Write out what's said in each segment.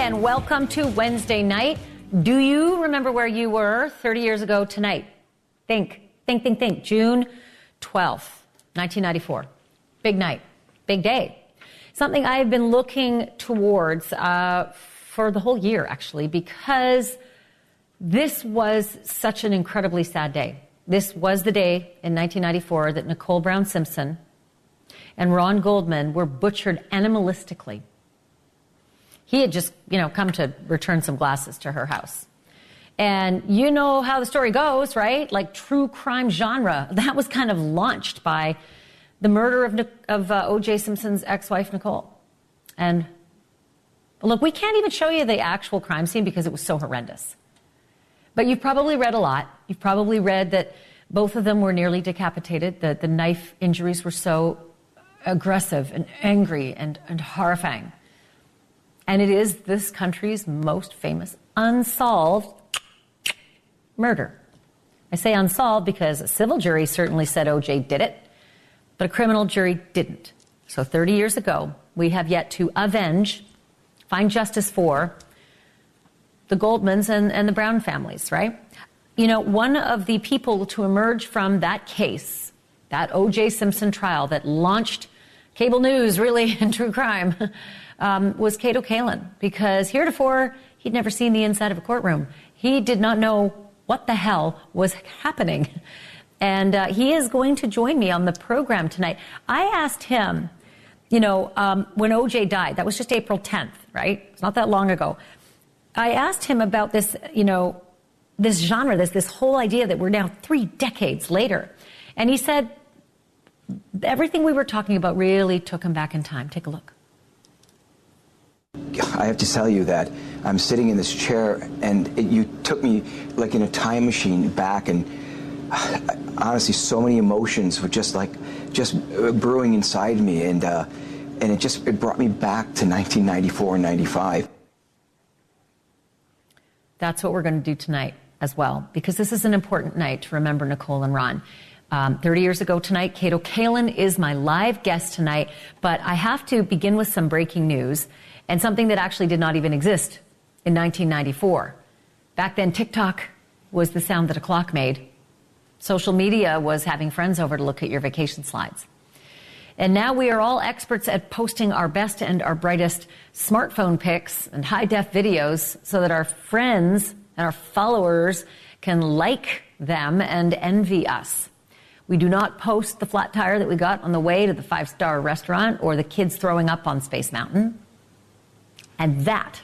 and welcome to Wednesday night. Do you remember where you were 30 years ago tonight? Think. June 12th, 1994. Big night, big day. Something I have been looking towards for the whole year, actually, because this was such an incredibly sad day. This was the day in 1994 that Nicole Brown Simpson and Ron Goldman were butchered animalistically. He had just, come to return some glasses to her house. And you know how the story goes, right? Like true crime genre. That was kind of launched by the murder of O.J. Simpson's ex-wife, Nicole. And look, we can't even show you the actual crime scene because it was so horrendous. But you've probably read a lot. You've probably read that both of them were nearly decapitated. The knife injuries were so aggressive and angry and horrifying. And it is this country's most famous unsolved murder. I say unsolved because a civil jury certainly said O.J. did it, but a criminal jury didn't. So 30 years ago, we have yet to avenge, find justice for the Goldmans and the Brown families, right? One of the people to emerge from that case, that O.J. Simpson trial that launched cable news really in true crime, was Kato Kaelin, because heretofore he'd never seen the inside of a courtroom. He did not know what the hell was happening. And he is going to join me on the program tonight. I asked him, when O.J. died, that was just April 10th, right? It's not that long ago. I asked him about this, this genre, this whole idea that we're now 3 decades later. And he said everything we were talking about really took him back in time. Take a look. I have to tell you that I'm sitting in this chair and you took me like in a time machine back, and honestly so many emotions were just brewing inside me, and it brought me back to 1994 and 95. That's what we're going to do tonight as well, because this is an important night to remember Nicole and Ron. 30 years ago tonight, Kato Kaelin is my live guest tonight, but I have to begin with some breaking news and something that actually did not even exist in 1994. Back then, TikTok was the sound that a clock made. Social media was having friends over to look at your vacation slides. And now we are all experts at posting our best and our brightest smartphone pics and high-def videos so that our friends and our followers can like them and envy us. We do not post the flat tire that we got on the way to the 5-star restaurant or the kids throwing up on Space Mountain. And that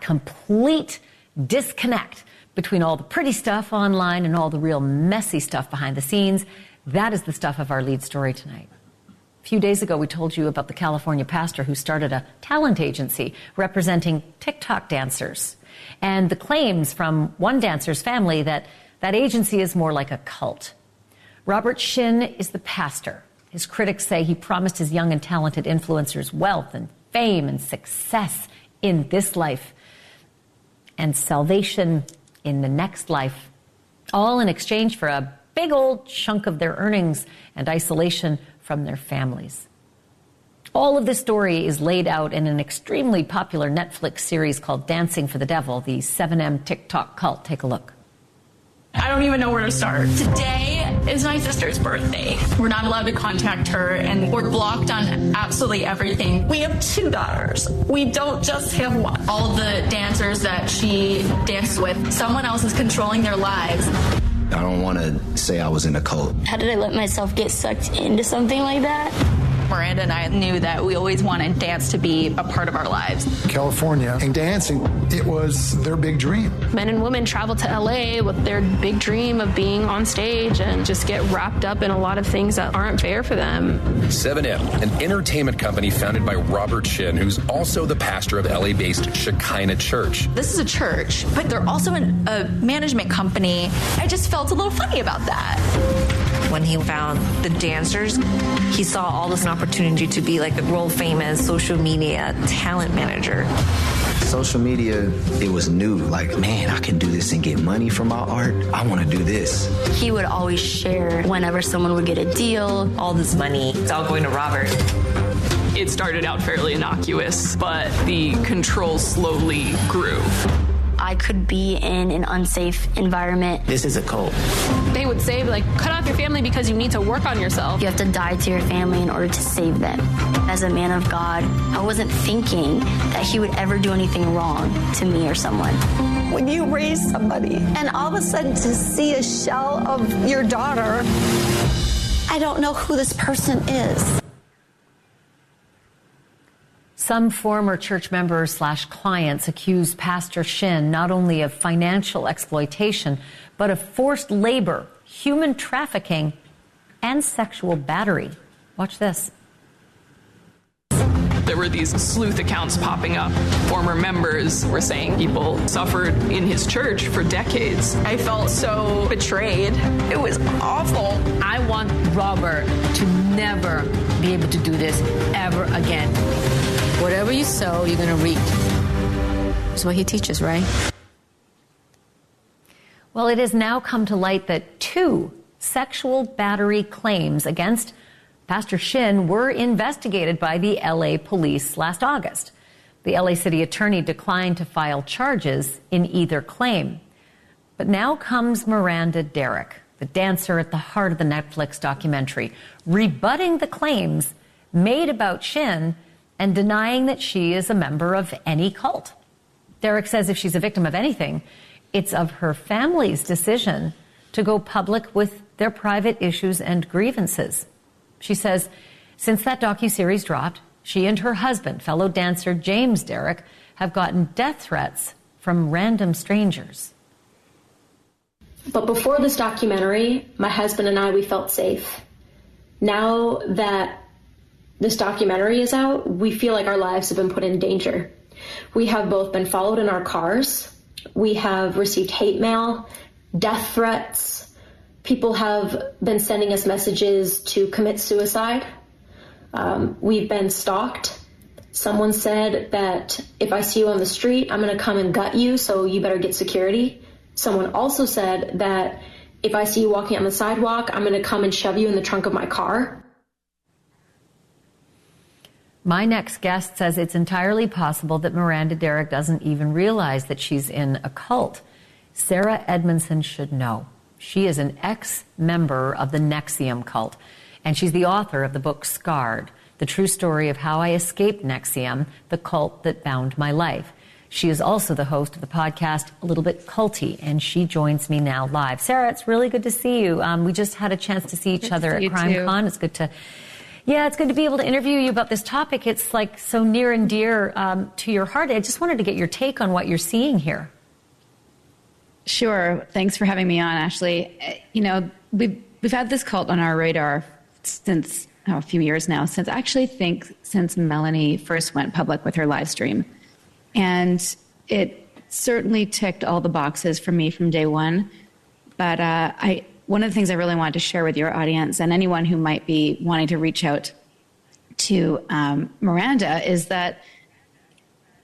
complete disconnect between all the pretty stuff online and all the real messy stuff behind the scenes, that is the stuff of our lead story tonight. A few days ago, we told you about the California pastor who started a talent agency representing TikTok dancers, and the claims from one dancer's family that that agency is more like a cult. Robert Shin is the pastor. His critics say he promised his young and talented influencers wealth and fame and success in this life and salvation in the next life, all in exchange for a big old chunk of their earnings and isolation from their families. All of this story is laid out in an extremely popular Netflix series called Dancing for the Devil, the 7M TikTok cult. Take a look. I don't even know where to start. Today is my sister's birthday. We're not allowed to contact her, and we're blocked on absolutely everything. We have 2 daughters. We don't just have one. All of the dancers that she dances with, someone else is controlling their lives. I don't want to say I was in a cult. How did I let myself get sucked into something like that? Miranda and I knew that we always wanted dance to be a part of our lives. California and dancing, it was their big dream. Men and women travel to LA with their big dream of being on stage and just get wrapped up in a lot of things that aren't fair for them. 7M, an entertainment company founded by Robert Shin, who's also the pastor of LA-based Shekinah Church. This is a church, but they're also a management company. I just felt a little funny about that. When he found the dancers, he saw all this opportunity to be like the world famous social media talent manager. Social media, it was new. Like, man, I can do this and get money from my art. I want to do this. He would always share whenever someone would get a deal. All this money, it's all going to Robert. It started out fairly innocuous, but the control slowly grew. I could be in an unsafe environment. This is a cult. They would say, like, cut off your family because you need to work on yourself. You have to die to your family in order to save them. As a man of God, I wasn't thinking that he would ever do anything wrong to me or someone. When you raise somebody and all of a sudden to see a shell of your daughter, I don't know who this person is. Some former church members / clients accuse Pastor Shin not only of financial exploitation, but of forced labor, human trafficking, and sexual battery. Watch this. There were these sleuth accounts popping up. Former members were saying people suffered in his church for decades. I felt so betrayed. It was awful. I want Robert to never be able to do this ever again. Whatever you sow, you're going to reap. That's what he teaches, right? Well, it has now come to light that 2 sexual battery claims against Pastor Shin were investigated by the LA police last August. The LA city attorney declined to file charges in either claim. But now comes Miranda Derrick, the dancer at the heart of the Netflix documentary, rebutting the claims made about Shin and denying that she is a member of any cult. Derrick says if she's a victim of anything, it's of her family's decision to go public with their private issues and grievances. She says since that docuseries dropped, she and her husband, fellow dancer James Derrick, have gotten death threats from random strangers. But before this documentary, my husband and I, we felt safe. Now that this documentary is out, we feel like our lives have been put in danger. We have both been followed in our cars. We have received hate mail, death threats. People have been sending us messages to commit suicide. We've been stalked. Someone said that if I see you on the street, I'm going to come and gut you, so you better get security. Someone also said that if I see you walking on the sidewalk, I'm going to come and shove you in the trunk of my car. My next guest says it's entirely possible that Miranda Derrick doesn't even realize that she's in a cult. Sarah Edmondson should know. She is an ex-member of the NXIVM cult, and she's the author of the book Scarred, the true story of how I escaped NXIVM, the cult that bound my life. She is also the host of the podcast A Little Bit Culty, and she joins me now live. Sarah, it's really good to see you. We just had a chance to see each other at CrimeCon. It's good to... Yeah, it's good to be able to interview you about this topic. It's like so near and dear to your heart. I just wanted to get your take on what you're seeing here. Sure. Thanks for having me on, Ashleigh. You know, we've had this cult on our radar since a few years now, since Melanie first went public with her live stream. And it certainly ticked all the boxes for me from day one. But one of the things I really wanted to share with your audience and anyone who might be wanting to reach out to Miranda is that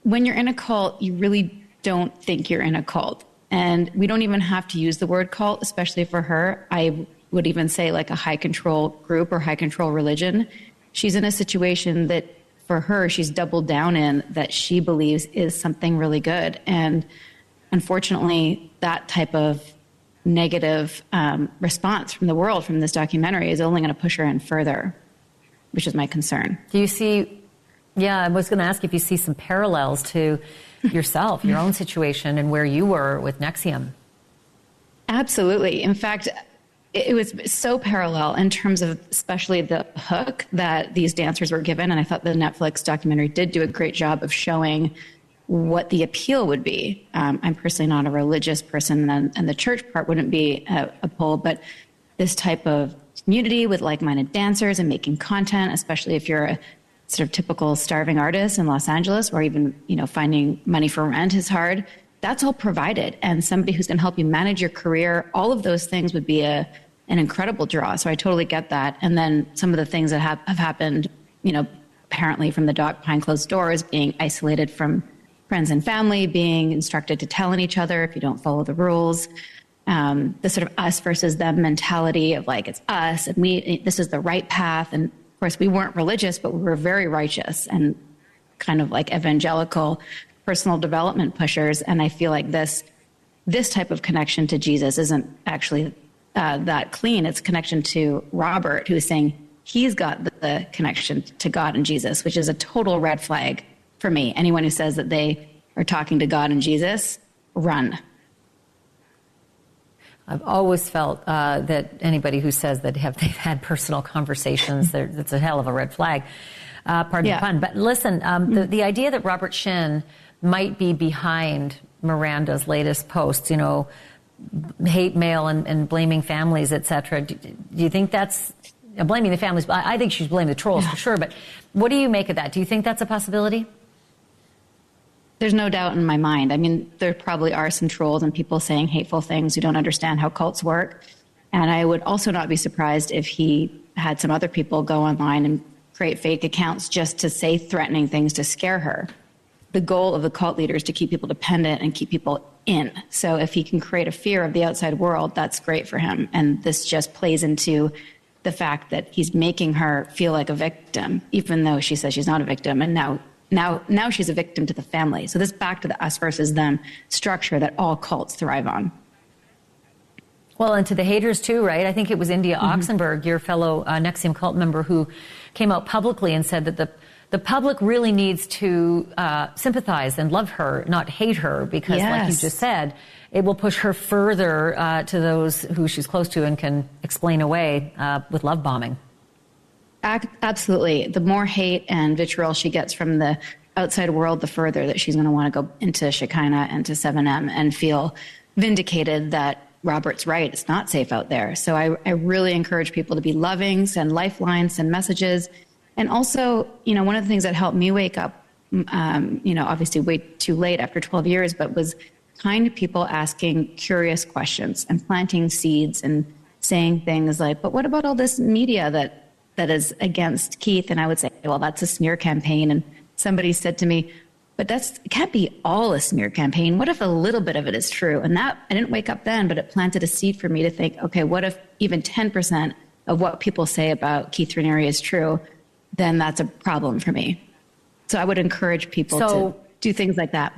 when you're in a cult, you really don't think you're in a cult. And we don't even have to use the word cult, especially for her. I would even say like a high control group or high control religion. She's in a situation that for her, she's doubled down in that she believes is something really good. And unfortunately, that type of negative response from the world from this documentary is only going to push her in further, which is my concern. Do you see, I was going to ask if you see some parallels to yourself, your own situation and where you were with NXIVM. Absolutely. In fact, it was so parallel in terms of especially the hook that these dancers were given. And I thought the Netflix documentary did do a great job of showing what the appeal would be. I'm personally not a religious person, and the church part wouldn't be a pull, but this type of community with like-minded dancers and making content, especially if you're a sort of typical starving artist in Los Angeles, or even, finding money for rent is hard. That's all provided. And somebody who's going to help you manage your career, all of those things would be an incredible draw. So I totally get that. And then some of the things that have happened, apparently from the doc behind closed doors, being isolated from friends and family, being instructed to tell on each other if you don't follow the rules. The sort of us versus them mentality of like, it's us and this is the right path. And Of course, we weren't religious, but we were very righteous and kind of like evangelical personal development pushers. And I feel like this type of connection to Jesus isn't actually that clean. It's connection to Robert, who's saying he's got the connection to God and Jesus, which is a total red flag for me. Anyone who says that they are talking to God and Jesus, run. I've always felt that anybody who says that they've had personal conversations, that's a hell of a red flag. Pardon the pun. But listen, the idea that Robert Shin might be behind Miranda's latest posts, hate mail and blaming families, etc. Do you think that's blaming the families? I think she's blaming the trolls for sure. But what do you make of that? Do you think that's a possibility? There's no doubt in my mind. I mean, there probably are some trolls and people saying hateful things who don't understand how cults work. And I would also not be surprised if he had some other people go online and create fake accounts just to say threatening things to scare her. The goal of the cult leader is to keep people dependent and keep people in. So if he can create a fear of the outside world, that's great for him. And this just plays into the fact that he's making her feel like a victim, even though she says she's not a victim. And now she's a victim to the family. So this back to the us versus them structure that all cults thrive on. Well, and to the haters too, right? I think it was India Oxenberg, your fellow NXIVM cult member, who came out publicly and said that the public really needs to sympathize and love her, not hate her, because like you just said, it will push her further to those who she's close to and can explain away with love bombing. Absolutely. The more hate and vitriol she gets from the outside world, the further that she's going to want to go into Shekinah and to 7M and feel vindicated that Robert's right. It's not safe out there. So I really encourage people to be loving, send lifelines, send messages. And also, one of the things that helped me wake up, obviously way too late after 12 years, but was kind people asking curious questions and planting seeds and saying things like, but what about all this media that is against Keith? And I would say, well, that's a smear campaign. And somebody said to me, but it can't be all a smear campaign. What if a little bit of it is true? And that, I didn't wake up then, but it planted a seed for me to think, okay, what if even 10% of what people say about Keith Raniere is true? Then that's a problem for me. So I would encourage people to do things like that.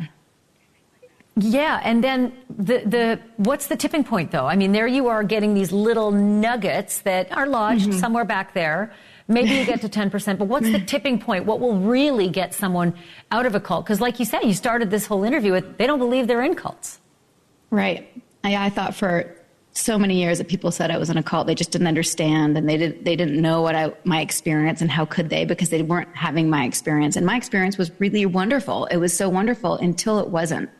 Yeah, and then what's the tipping point, though? I mean, there you are getting these little nuggets that are lodged somewhere back there. Maybe you get to 10%, but what's the tipping point? What will really get someone out of a cult? Because like you said, you started this whole interview with, they don't believe they're in cults. Right. I thought for so many years that people said I was in a cult. They just didn't understand, and they didn't know my experience, and how could they, because they weren't having my experience. And my experience was really wonderful. It was so wonderful until it wasn't.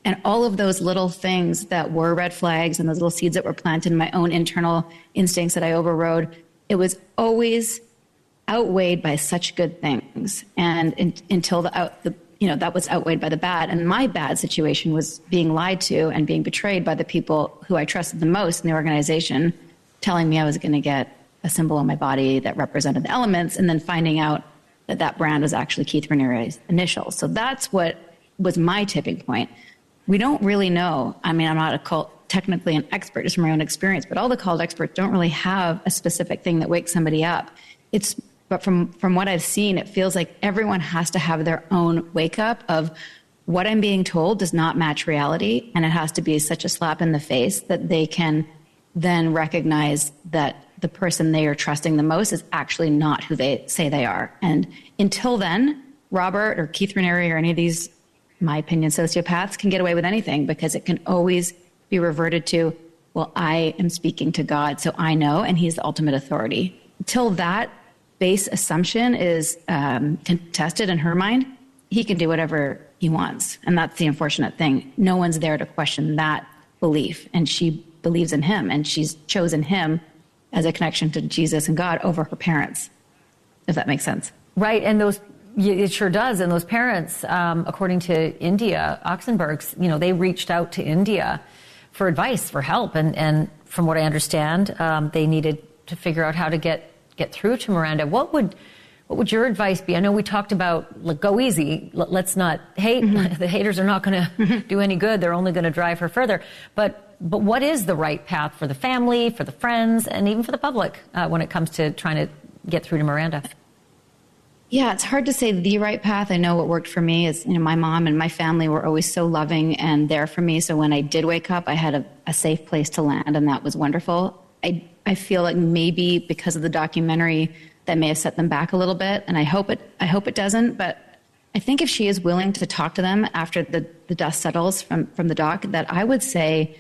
And all of those little things that were red flags and those little seeds that were planted in my own internal instincts that I overrode, it was always outweighed by such good things. And until that was outweighed by the bad. And my bad situation was being lied to and being betrayed by the people who I trusted the most in the organization, telling me I was going to get a symbol on my body that represented the elements, and then finding out that brand was actually Keith Raniere's initials. So that's what was my tipping point. We don't really know. I mean, I'm not technically an expert, just from my own experience, but all the cult experts don't really have a specific thing that wakes somebody up. But from what I've seen, it feels like everyone has to have their own wake up of what I'm being told does not match reality. And it has to be such a slap in the face that they can then recognize that the person they are trusting the most is actually not who they say they are. And until then, Robert or Keith Raniere or any of these, in my opinion, sociopaths can get away with anything, because it can always be reverted to, well, I am speaking to God, so I know, and he's the ultimate authority. Until that base assumption is contested in her mind, he can do whatever he wants. And that's the unfortunate thing. No one's there to question that belief. And she believes in him, and she's chosen him as a connection to Jesus and God over her parents, if that makes sense. Right. And it sure does. And those parents, according to India Oxenberg's, they reached out to India for advice, for help. And from what I understand, they needed to figure out how to get through to Miranda. What would your advice be? I know we talked about go easy. Let's not hate. The haters are not going to do any good. They're only going to drive her further. But what is the right path for the family, for the friends, and even for the public when it comes to trying to get through to Miranda? Yeah, it's hard to say the right path. I know what worked for me is, my mom and my family were always so loving and there for me. So when I did wake up, I had a safe place to land, and that was wonderful. I feel like maybe because of the documentary that may have set them back a little bit, and I hope it doesn't. But I think if she is willing to talk to them after the dust settles from the doc, that I would say,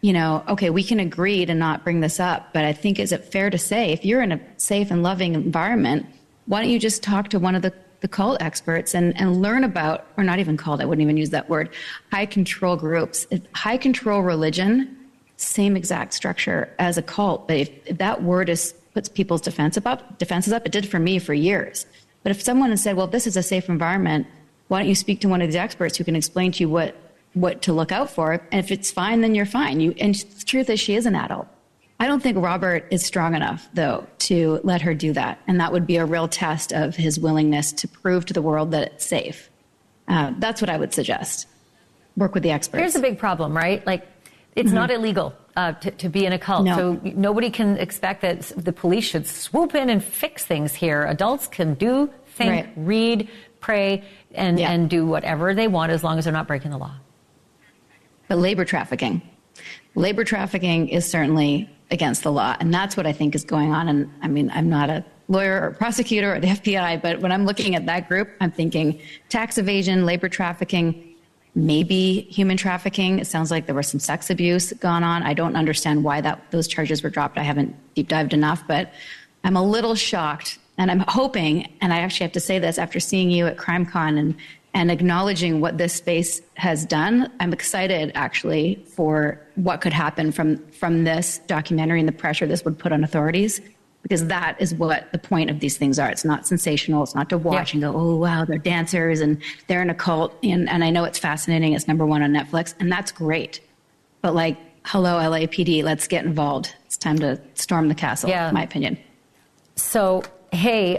okay, we can agree to not bring this up. But I think, is it fair to say, if you're in a safe and loving environment, why don't you just talk to one of the cult experts and learn about, or not even cult, I wouldn't even use that word, high control groups. High control religion, same exact structure as a cult. But if that word puts people's defenses up, it did for me for years. But if someone had said, well, this is a safe environment, why don't you speak to one of these experts who can explain to you what to look out for? And if it's fine, then you're fine. And the truth is, she is an adult. I don't think Robert is strong enough, though, to let her do that. And that would be a real test of his willingness to prove to the world that it's safe. That's what I would suggest. Work with the experts. Here's a big problem, right? Like, it's not illegal to be in a cult. No. So nobody can expect that the police should swoop in and fix things here. Adults can do, think, Right. read, pray, and do whatever they want as long as they're not breaking the law. But labor trafficking is certainly against the law. And that's what I think is going on. And I mean, I'm not a lawyer or prosecutor or the FBI, but when I'm looking at that group, I'm thinking tax evasion, labor trafficking, maybe human trafficking. It sounds like there was some sex abuse gone on. I don't understand why those charges were dropped. I haven't deep dived enough, but I'm a little shocked. And I'm hoping, and I actually have to say this after seeing you at CrimeCon and acknowledging what this space has done, I'm excited actually for what could happen from this documentary and the pressure this would put on authorities, because that is what the point of these things are. It's not sensational. It's not to watch and go, oh, wow, they're dancers and they're in a cult. And I know it's fascinating. It's #1 on Netflix, and that's great. But like, hello, LAPD, let's get involved. It's time to storm the castle, in my opinion. So, hey,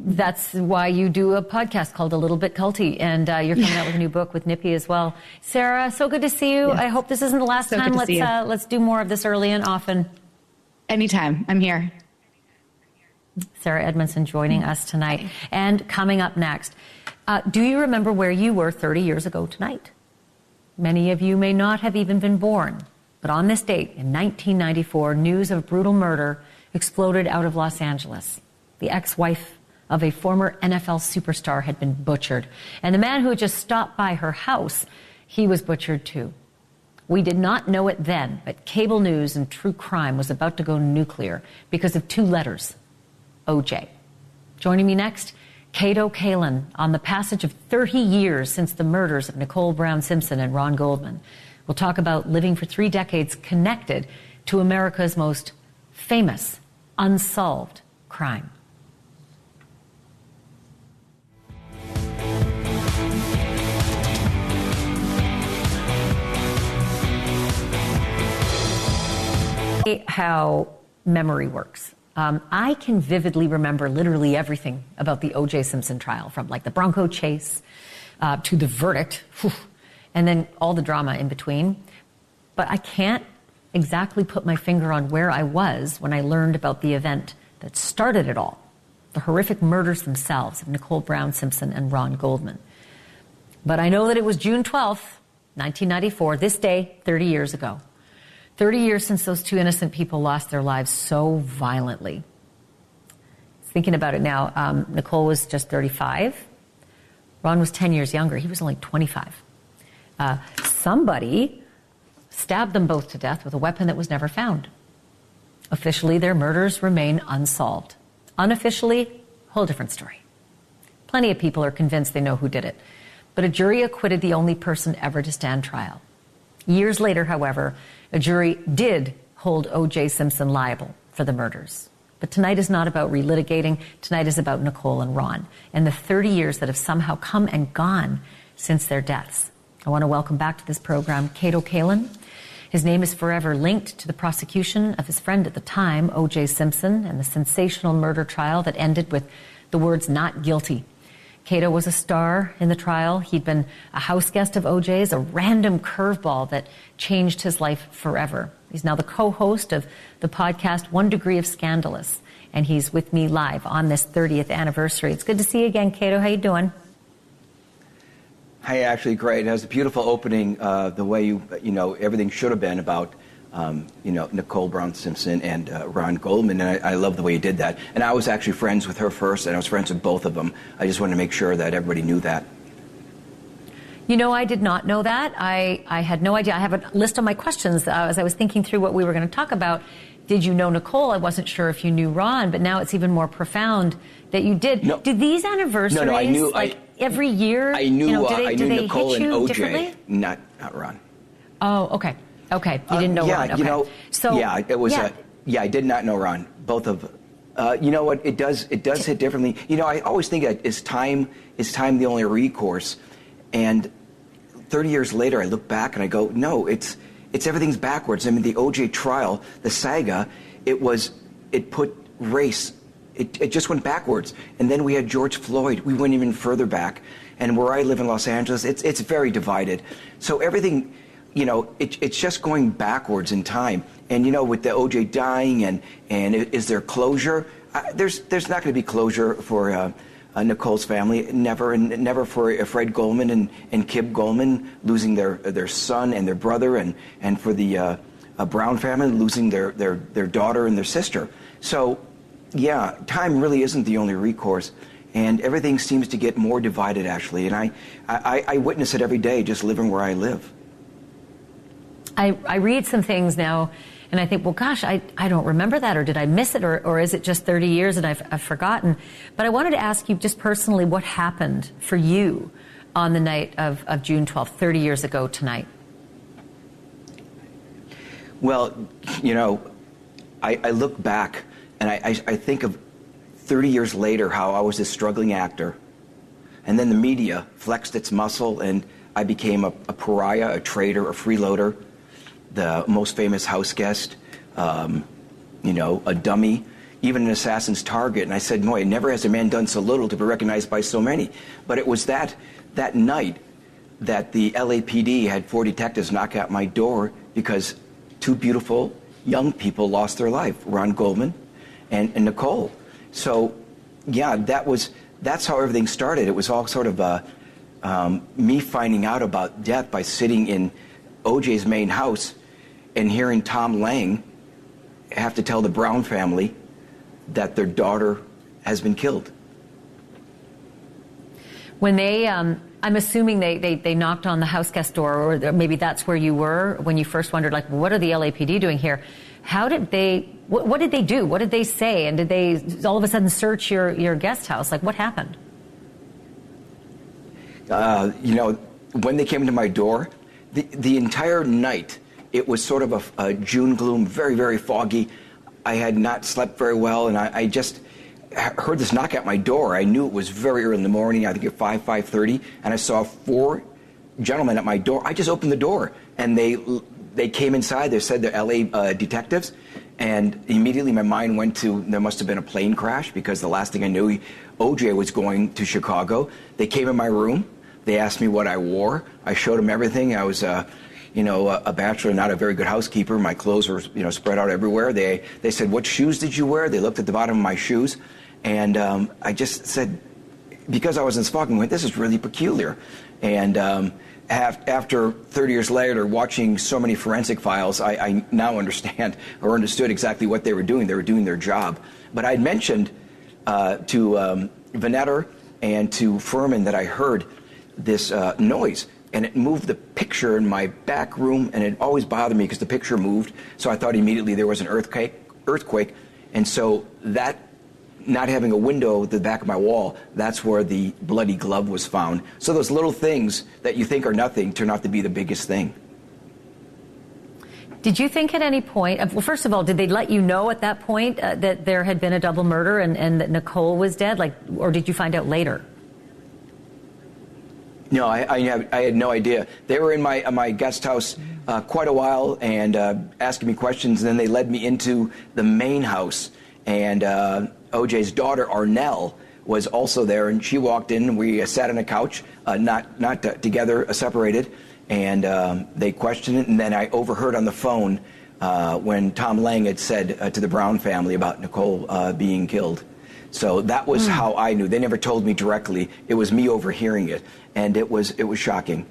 that's why you do a podcast called A Little Bit Culty, and you're coming out with a new book with Nippy as well. Sarah, so good to see you. Yes. I hope this isn't the last time. Let's do more of this early and often. Anytime. I'm here. Sarah Edmondson joining us tonight. And coming up next, do you remember where you were 30 years ago tonight? Many of you may not have even been born, but on this date in 1994, news of brutal murder exploded out of Los Angeles. The ex-wife of a former NFL superstar had been butchered. And the man who had just stopped by her house, he was butchered too. We did not know it then, but cable news and true crime was about to go nuclear because of 2 letters, OJ. Joining me next, Cato Kalin, on the passage of 30 years since the murders of Nicole Brown Simpson and Ron Goldman. We'll talk about living for 3 decades connected to America's most famous unsolved crime. How memory works. I can vividly remember literally everything about the O.J. Simpson trial, from like the Bronco chase to the verdict, and then all the drama in between. But I can't exactly put my finger on where I was when I learned about the event that started it all, the horrific murders themselves of Nicole Brown Simpson and Ron Goldman. But I know that it was June 12th, 1994, this day, 30 years ago. 30 years since those 2 innocent people lost their lives so violently. Thinking about it now, Nicole was just 35. Ron was 10 years younger. He was only 25. Somebody stabbed them both to death with a weapon that was never found. Officially, their murders remain unsolved. Unofficially, whole different story. Plenty of people are convinced they know who did it. But a jury acquitted the only person ever to stand trial. Years later, however, a jury did hold O.J. Simpson liable for the murders. But tonight is not about relitigating. Tonight is about Nicole and Ron and the 30 years that have somehow come and gone since their deaths. I want to welcome back to this program Cato Kalin. His name is forever linked to the prosecution of his friend at the time, O.J. Simpson, and the sensational murder trial that ended with the words "not guilty." Cato was a star in the trial. He'd been a house guest of O.J.'s, a random curveball that changed his life forever. He's now the co-host of the podcast 1 Degree of Scandalous, and he's with me live on this 30th anniversary. It's good to see you again, Cato. How you doing? Hey, actually, great. It was a beautiful opening, the way you know, everything should have been about, Nicole Brown Simpson and Ron Goldman, and I love the way you did that. And I was actually friends with her first, and I was friends with both of them. I just wanted to make sure that everybody knew that. You know, I did not know that. I had no idea. I have a list of my questions as I was thinking through what we were going to talk about. Did you know Nicole? I wasn't sure if you knew Ron, but now it's even more profound that you did. No. Do these anniversaries, I knew, every year? I knew, I knew Nicole and OJ, differently? not Ron. Oh, okay. Okay, you didn't know Ron. Okay. It was. I did not know Ron. Both of. You know what? It does hit differently. You know, I always think that is time the only recourse, and 30 years later, I look back and I go, no, it's everything's backwards. I mean, the OJ trial, the saga, it put race. It just went backwards. And then we had George Floyd. We went even further back. And where I live in Los Angeles, it's very divided. So everything, it's just going backwards in time. And, with the OJ dying and is there closure? There's not going to be closure for Nicole's family, never, and never for Fred Goldman and Kib Goldman losing their son and their brother, and for the Brown family losing their daughter and their sister. So, yeah, time really isn't the only recourse, and everything seems to get more divided, Ashleigh, and I witness it every day just living where I live. I read some things now, and I think, well, gosh, I don't remember that, or did I miss it, or is it just 30 years and I've forgotten? But I wanted to ask you just personally what happened for you on the night of June 12th, 30 years ago tonight. Well, I look back and I think of 30 years later how I was this struggling actor, and then the media flexed its muscle and I became a pariah, a traitor, a freeloader, the most famous house guest, a dummy, even an assassin's target. And I said, boy, never has a man done so little to be recognized by so many. But it was that night that the LAPD had 4 detectives knock at my door because 2 beautiful young people lost their life, Ron Goldman and Nicole. So, yeah, that's how everything started. It was all sort of me finding out about death by sitting in OJ's main house and hearing Tom Lang have to tell the Brown family that their daughter has been killed. When they, I'm assuming they knocked on the house guest door, or maybe that's where you were when you first wondered, like, what are the LAPD doing here? How did they, what did they do? What did they say? And did they all of a sudden search your guest house? Like, what happened? When they came to my door, the entire night, it was sort of a June gloom, very, very foggy. I had not slept very well, and I just heard this knock at my door. I knew it was very early in the morning, I think at 5:30, and I saw 4 gentlemen at my door. I just opened the door, and they came inside. They said they're LA detectives, and immediately my mind went to there must have been a plane crash, because the last thing I knew, OJ was going to Chicago. They came in my room. They asked me what I wore. I showed them everything. I was, a bachelor, not a very good housekeeper. My clothes were, spread out everywhere. They said, "What shoes did you wear?" They looked at the bottom of my shoes, and I just said, because I was in Spock, I went, "This is really peculiar." And after 30 years later, watching so many forensic files, I now understand or understood exactly what they were doing. They were doing their job. But I had mentioned to Vanetter and to Furman that I heard this noise, and it moved the picture in my back room, and it always bothered me because the picture moved, so I thought immediately there was an earthquake, and so that, not having a window at the back of my wall, that's where the bloody glove was found. So those little things that you think are nothing turn out to be the biggest thing. Did you think at any point, well, first of all, did they let you know at that point that there had been a double murder and that Nicole was dead, or did you find out later? No, I had no idea. They were in my guest house quite a while and asking me questions, and then they led me into the main house. And OJ's daughter, Arnell, was also there, and she walked in. We sat on a couch, not together, separated, and they questioned it. And then I overheard on the phone when Tom Lang had said to the Brown family about Nicole being killed. So that was how I knew. They never told me directly. It was me overhearing it, and it was shocking.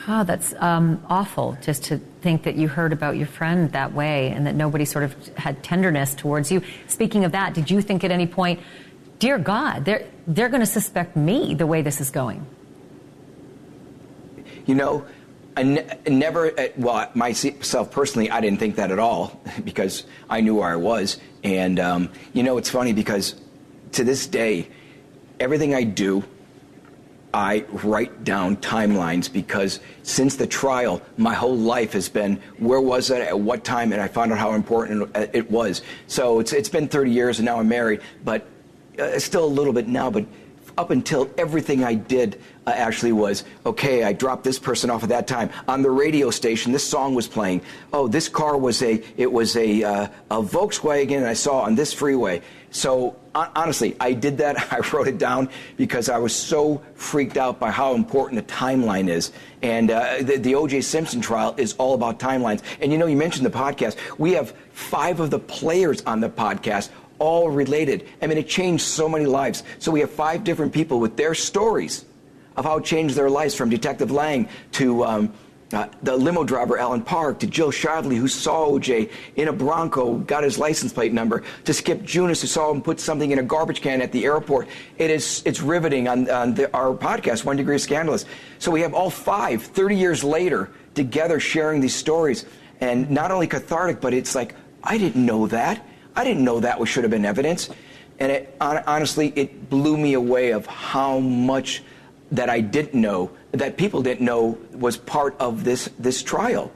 Oh, that's awful, just to think that you heard about your friend that way and that nobody sort of had tenderness towards you. Speaking of that, did you think at any point, dear God, they're going to suspect me the way this is going? You know, I never, well, myself personally, I didn't think that at all because I knew where I was. And, you know, it's funny because to this day, everything I do, I write down timelines because since the trial, my whole life has been where was I at what time, and I found out how important it was. So it's been 30 years, and now I'm married, but still a little bit now. But up until everything I did actually was, okay, I dropped this person off at that time. On the radio station, this song was playing. Oh, this car was a Volkswagen I saw on this freeway. So honestly, I did that. I wrote it down because I was so freaked out by how important the timeline is. And the O.J. Simpson trial is all about timelines. And you know, you mentioned the podcast. We have 5 of the players on the podcast, all related. I mean, it changed so many lives. So we have 5 different people with their stories of how it changed their lives, from Detective Lang to the limo driver, Alan Park, to Jill Shadley, who saw O.J. in a Bronco, got his license plate number, to Skip Junis, who saw him put something in a garbage can at the airport. It's riveting on our podcast, 1 Degree of Scandalous. So we have all 5, 30 years later, together sharing these stories. And not only cathartic, but it's like, I didn't know that. I didn't know that should have been evidence. And honestly, it blew me away of how much that I didn't know, that people didn't know was part of this trial.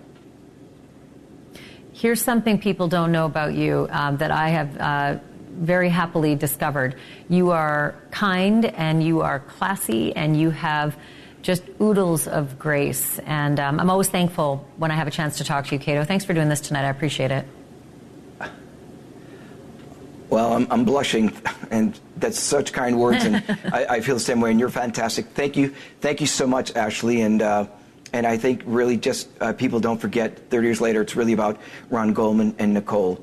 Here's something people don't know about you that I have very happily discovered. You are kind and you are classy and you have just oodles of grace. And I'm always thankful when I have a chance to talk to you, Cato. Thanks for doing this tonight. I appreciate it. Well, I'm blushing, and that's such kind words, and I feel the same way, and you're fantastic. Thank you so much, Ashleigh, and I think really just people don't forget, 30 years later, it's really about Ron Goldman and Nicole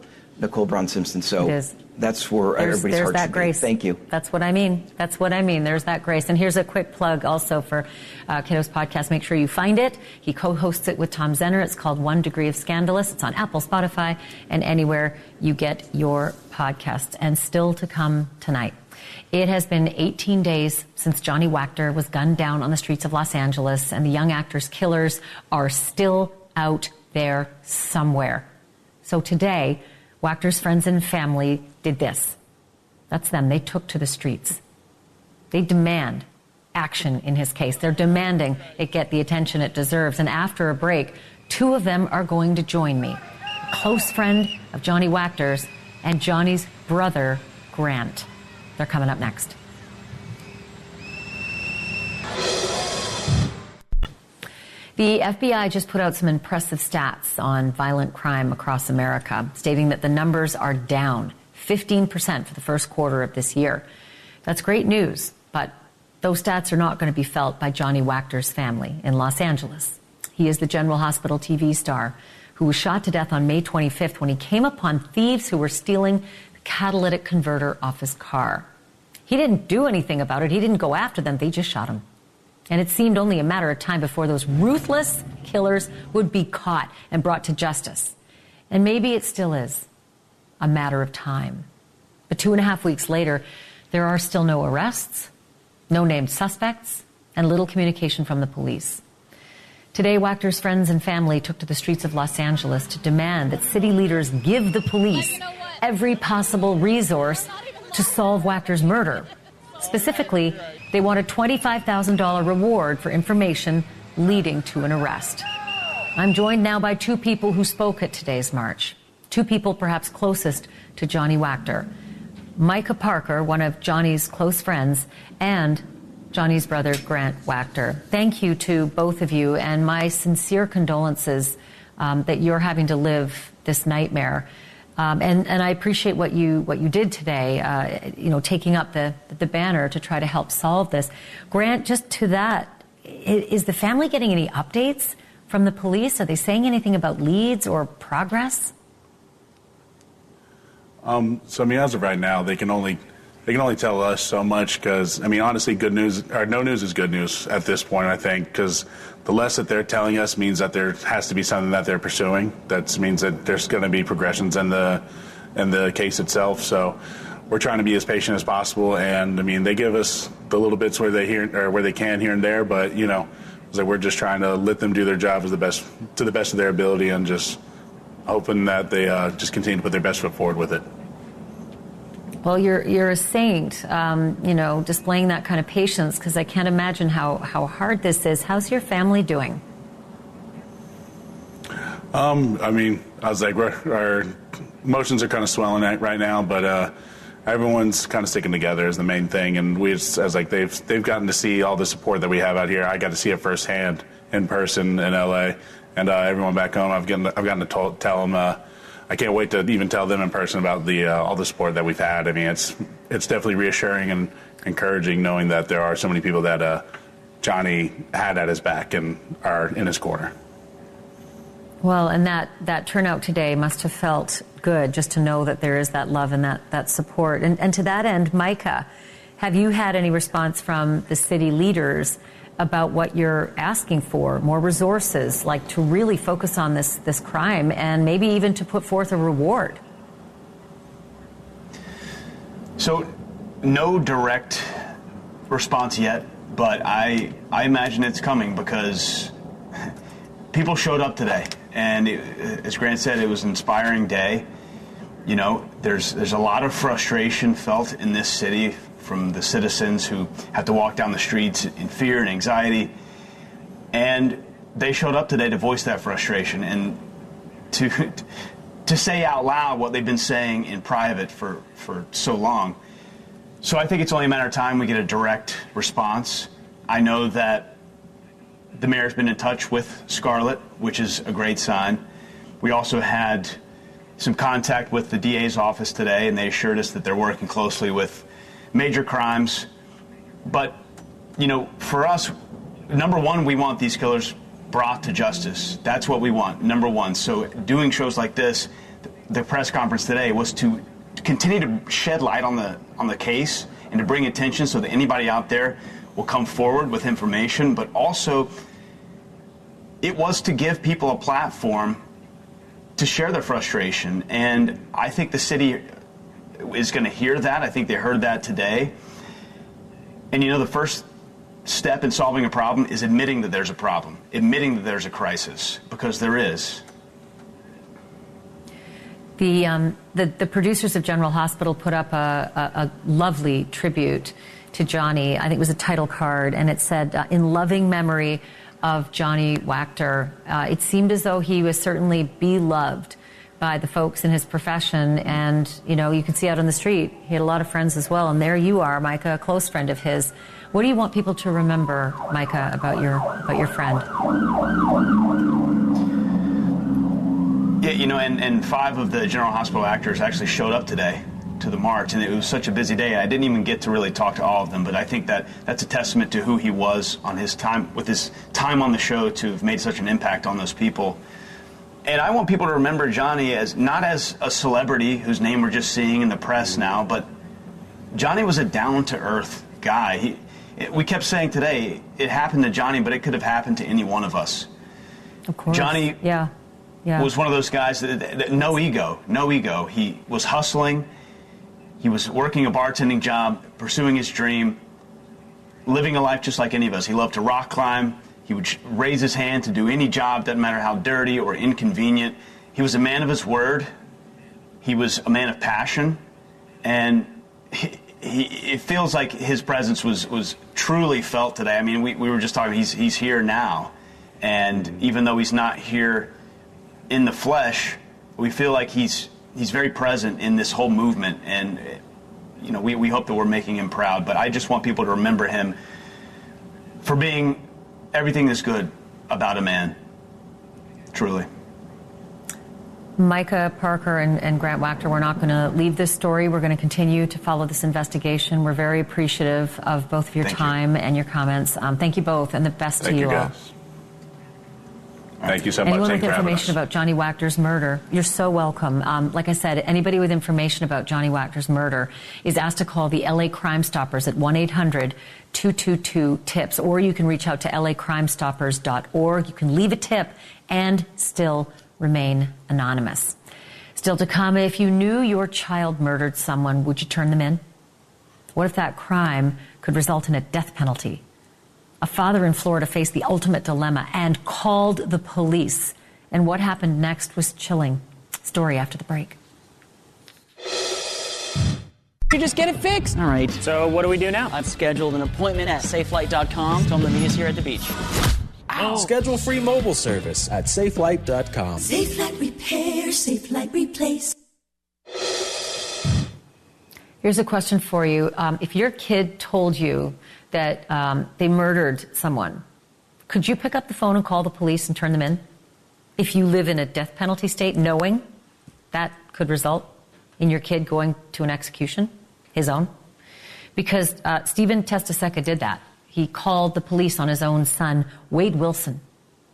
Brown Simpson. So that's where everybody's heart should be. Thank you. That's what I mean. There's that grace. And here's a quick plug also for Cato's podcast. Make sure you find it. He co-hosts it with Tom Zenner. It's called 1 Degree of Scandalous. It's on Apple, Spotify, and anywhere you get your podcasts. And still to come tonight. It has been 18 days since Johnny Wachter was gunned down on the streets of Los Angeles, and the young actor's killers are still out there somewhere. So today, Wachter's friends and family did this. That's them. They took to the streets. They demand action in his case. They're demanding it get the attention it deserves. And after a break, 2 of them are going to join me. A close friend of Johnny Wachter's and Johnny's brother, Grant. They're coming up next. The FBI just put out some impressive stats on violent crime across America, stating that the numbers are down 15% for the first quarter of this year. That's great news, but those stats are not going to be felt by Johnny Wachter's family in Los Angeles. He is the General Hospital TV star who was shot to death on May 25th when he came upon thieves who were stealing the catalytic converter off his car. He didn't do anything about it. He didn't go after them. They just shot him. And it seemed only a matter of time before those ruthless killers would be caught and brought to justice. And maybe it still is a matter of time. But 2.5 weeks later, there are still no arrests, no named suspects, and little communication from the police. Today, Wachter's friends and family took to the streets of Los Angeles to demand that city leaders give the police every possible resource to solve Wachter's murder. Specifically, they want a $25,000 reward for information leading to an arrest. I'm joined now by 2 people who spoke at today's march. 2 people perhaps closest to Johnny Wachter. Micah Parker, one of Johnny's close friends, and Johnny's brother, Grant Wachter. Thank you to both of you, and my sincere condolences that you're having to live this nightmare. And I appreciate what you did today, taking up the banner to try to help solve this. Grant, just to that, is the family getting any updates from the police? Are they saying anything about leads or progress? So, I mean, as of right now, they can only tell us so much because, I mean, honestly, good news or no news is good news at this point, I think, because the less that they're telling us means that there has to be something that they're pursuing. That means that there's going to be progressions in the case itself. So we're trying to be as patient as possible. And, I mean, they give us the little bits where they can here and there, but, you know, so we're just trying to let them do their job to the best of their ability and just hoping that they just continue to put their best foot forward with it. Well, you're a saint, you know, displaying that kind of patience, because I can't imagine how hard this is. How's your family doing? I mean, I was like, our emotions are kind of swelling right now, but everyone's kind of sticking together is the main thing. And they've gotten to see all the support that we have out here. I got to see it firsthand in person in LA, and everyone back home, I've gotten to tell them. I can't wait to even tell them in person about all the support that we've had. I mean, it's definitely reassuring and encouraging knowing that there are so many people that Johnny had at his back and are in his corner. Well, and that turnout today must have felt good, just to know that there is that love and that support. And to that end, Micah, have you had any response from the city leaders about what you're asking for, more resources, like to really focus on this crime and maybe even to put forth a reward? So no direct response yet, but I imagine it's coming because people showed up today. And as Grant said, it was an inspiring day. You know, there's a lot of frustration felt in this city from the citizens who have to walk down the streets in fear and anxiety. And they showed up today to voice that frustration and to say out loud what they've been saying in private for so long. So I think it's only a matter of time we get a direct response. I know that the mayor's been in touch with Scarlett, which is a great sign. We also had some contact with the DA's office today, and they assured us that they're working closely with major crimes. But, you know, for us, number one, we want these killers brought to justice. That's what we want, number one. So doing shows like this, the press conference today, was to continue to shed light on the case and to bring attention so that anybody out there will come forward with information. But also, it was to give people a platform to share their frustration. And I think the city is going to hear that. I think they heard that today. And, you know, the first step in solving a problem is admitting that there's a problem, admitting that there's a crisis, because there is. The producers of General Hospital put up a lovely tribute to Johnny. I think it was a title card, and it said, in loving memory of Johnny Wachter. It seemed as though he was certainly beloved by the folks in his profession, and, you know, you can see out on the street, he had a lot of friends as well, and there you are, Micah, a close friend of his. What do you want people to remember, Micah, about your friend? Yeah, you know, and 5 of the General Hospital actors actually showed up today to the march, and it was such a busy day. I didn't even get to really talk to all of them, but I think that's a testament to who he was on his time, with his time on the show, to have made such an impact on those people. And I want people to remember Johnny as not as a celebrity whose name we're just seeing in the press now, but Johnny was a down-to-earth guy. We kept saying today, it happened to Johnny, but it could have happened to any one of us. Of course. Johnny was one of those guys that no ego. He was hustling. He was working a bartending job, pursuing his dream, living a life just like any of us. He loved to rock climb. He would raise his hand to do any job, doesn't matter how dirty or inconvenient. He was a man of his word. He was a man of passion. And it feels like his presence was truly felt today. I mean, we were just talking, he's here now. And even though he's not here in the flesh, we feel like he's very present in this whole movement. And, you know, we hope that we're making him proud. But I just want people to remember him for being everything that's good about a man, truly. Micah Parker and Grant Wachter, we're not going to leave this story. We're going to continue to follow this investigation. We're very appreciative of both of your time and your comments. Thank you both, and the best to you all. Thank you so much. Anyone Thank with you for having information us. about Johnny Wachter's murder, you're so welcome. Like I said, anybody with information about Johnny Wachter's murder is asked to call the LA Crime Stoppers at 1-800-222-TIPS, or you can reach out to lacrimestoppers.org. You can leave a tip and still remain anonymous. Still to come, if you knew your child murdered someone, would you turn them in? What if that crime could result in a death penalty? A father in Florida faced the ultimate dilemma and called the police. And what happened next was chilling. Story after the break. You just get it fixed. All right. So what do we do now? I've scheduled an appointment at safelight.com. Tell them to meet us here at the beach. Ow. Schedule free mobile service at safelight.com. Safelight Repair, Safelight Replace. Here's a question for you. If your kid told you that they murdered someone, could you pick up the phone and call the police and turn them in? If you live in a death penalty state, knowing that could result in your kid going to an execution, his own? Because Stephen Testaseca did that. He called the police on his own son, Wade Wilson.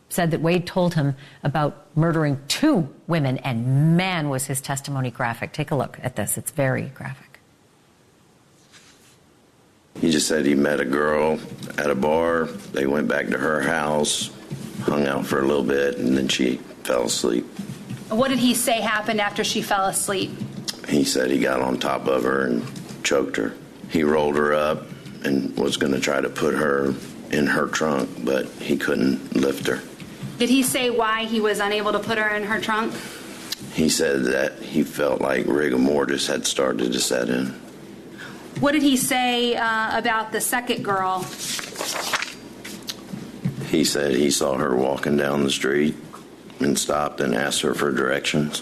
Said that Wade told him about murdering 2 women, and man, was his testimony graphic. Take a look at this. It's very graphic. He just said he met a girl at a bar. They went back to her house, hung out for a little bit, and then she fell asleep. What did he say happened after she fell asleep? He said he got on top of her and choked her. He rolled her up and was going to try to put her in her trunk, but he couldn't lift her. Did he say why he was unable to put her in her trunk? He said that he felt like rigor mortis had started to set in. What did he say about the second girl? He said he saw her walking down the street and stopped and asked her for directions.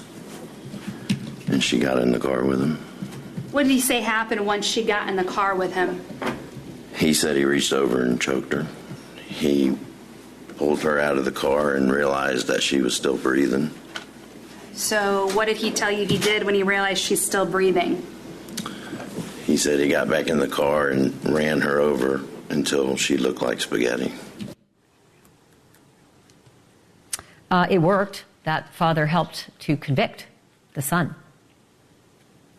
And she got in the car with him. What did he say happened once she got in the car with him? He said he reached over and choked her. He pulled her out of the car and realized that she was still breathing. So what did he tell you he did when he realized she's still breathing? He said he got back in the car and ran her over until she looked like spaghetti. It worked. That father helped to convict the son.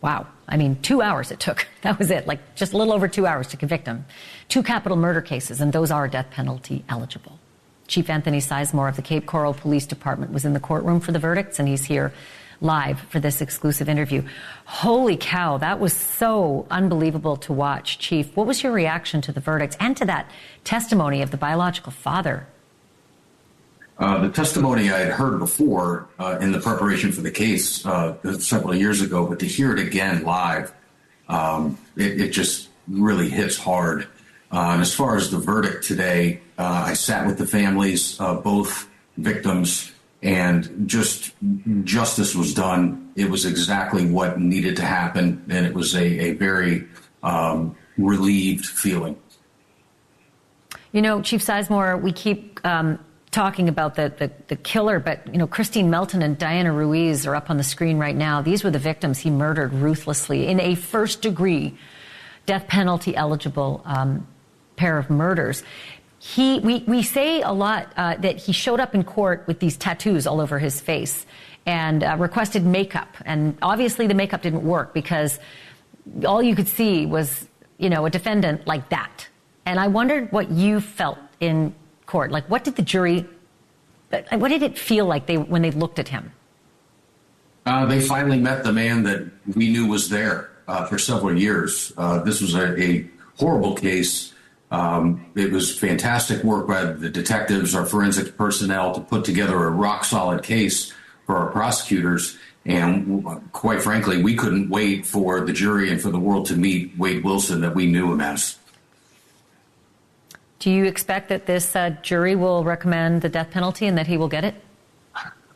Wow. I mean, 2 hours it took. That was it. Like just a little over 2 hours to convict him. 2 capital murder cases, and those are death penalty eligible. Chief Anthony Sizemore of the Cape Coral Police Department was in the courtroom for the verdicts, and he's here live for this exclusive interview. Holy cow, that was so unbelievable to watch. Chief, what was your reaction to the verdicts and to that testimony of the biological father? The testimony I had heard before in the preparation for the case several years ago, but to hear it again live, it just really hits hard. And as far as the verdict today, I sat with the families, both victims, and just justice was done. It was exactly what needed to happen, and it was a very relieved feeling. You know, Chief Sizemore, we keep talking about the killer, but, you know, Christine Melton and Diana Ruiz are up on the screen right now. These were the victims he murdered ruthlessly in a first-degree death penalty eligible pair of murders. We say a lot that he showed up in court with these tattoos all over his face and requested makeup. And obviously the makeup didn't work because all you could see was, you know, a defendant like that. And I wondered what you felt in court. Like, what did the jury, what did it feel like when they looked at him? They finally met the man that we knew was there for several years. This was a horrible case. It was fantastic work by the detectives, our forensic personnel, to put together a rock-solid case for our prosecutors. And quite frankly, we couldn't wait for the jury and for the world to meet Wade Wilson that we knew him as. Do you expect that this jury will recommend the death penalty and that he will get it?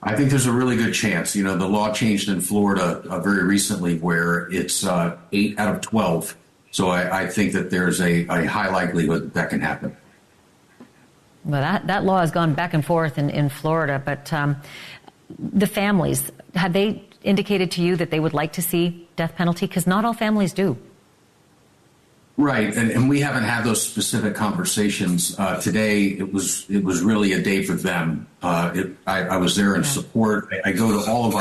I think there's a really good chance. You know, the law changed in Florida very recently where it's 8 out of 12. So I think that there's a high likelihood that can happen. Well, that law has gone back and forth in Florida, but the families, have they indicated to you that they would like to see death penalty? Because not all families do. Right, and we haven't had those specific conversations. Today, it was really a day for them. I was there in support. I go to all of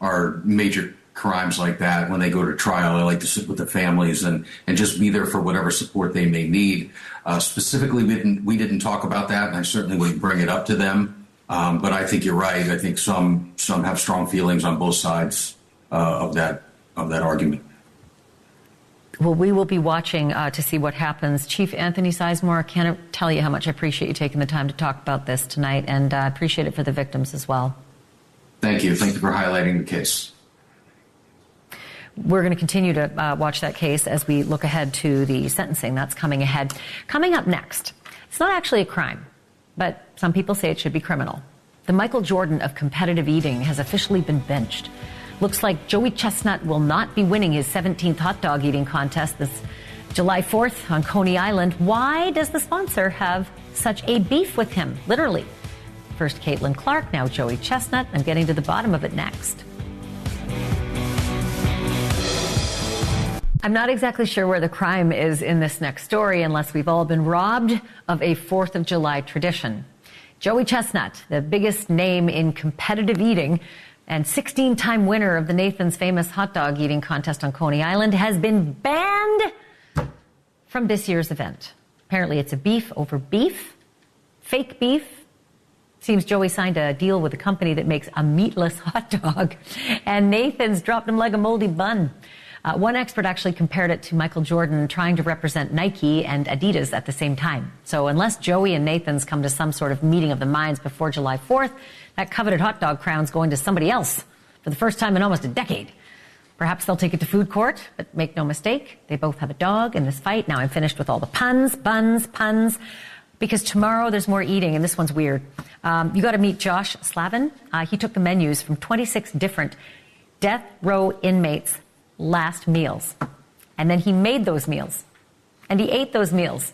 our major crimes like that. When they go to trial, I like to sit with the families and just be there for whatever support they may need. Specifically, we didn't talk about that, and I certainly wouldn't bring it up to them. But I think you're right. I think some have strong feelings on both sides of that argument. Well, we will be watching to see what happens. Chief Anthony Sizemore, I can't tell you how much I appreciate you taking the time to talk about this tonight, and I appreciate it for the victims as well. Thank you. Thank you for highlighting the case. We're going to continue to watch that case as we look ahead to the sentencing that's coming ahead. Coming up next, it's not actually a crime, but some people say it should be criminal. The Michael Jordan of competitive eating has officially been benched. Looks like Joey Chestnut will not be winning his 17th hot dog eating contest this July 4th on Coney Island. Why does the sponsor have such a beef with him? Literally. First Caitlin Clark, now Joey Chestnut. I'm getting to the bottom of it next. I'm not exactly sure where the crime is in this next story unless we've all been robbed of a 4th of July tradition. Joey Chestnut, the biggest name in competitive eating and 16-time winner of the Nathan's famous hot dog eating contest on Coney Island, has been banned from this year's event. Apparently it's a beef over beef, fake beef. Seems Joey signed a deal with a company that makes a meatless hot dog, and Nathan's dropped him like a moldy bun. One expert actually compared it to Michael Jordan trying to represent Nike and Adidas at the same time. So unless Joey and Nathan's come to some sort of meeting of the minds before July 4th, that coveted hot dog crown's going to somebody else for the first time in almost a decade. Perhaps they'll take it to food court, but make no mistake, they both have a dog in this fight. Now I'm finished with all the puns, because tomorrow there's more eating, and this one's weird. You got to meet Josh Slavin. He took the menus from 26 different death row inmates' last meals. And then he made those meals. And he ate those meals.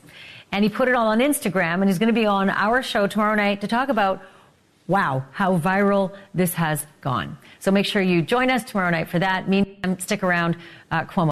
And he put it all on Instagram, and he's going to be on our show tomorrow night to talk about, wow, how viral this has gone. So make sure you join us tomorrow night for that. Meantime, stick around. Cuomo.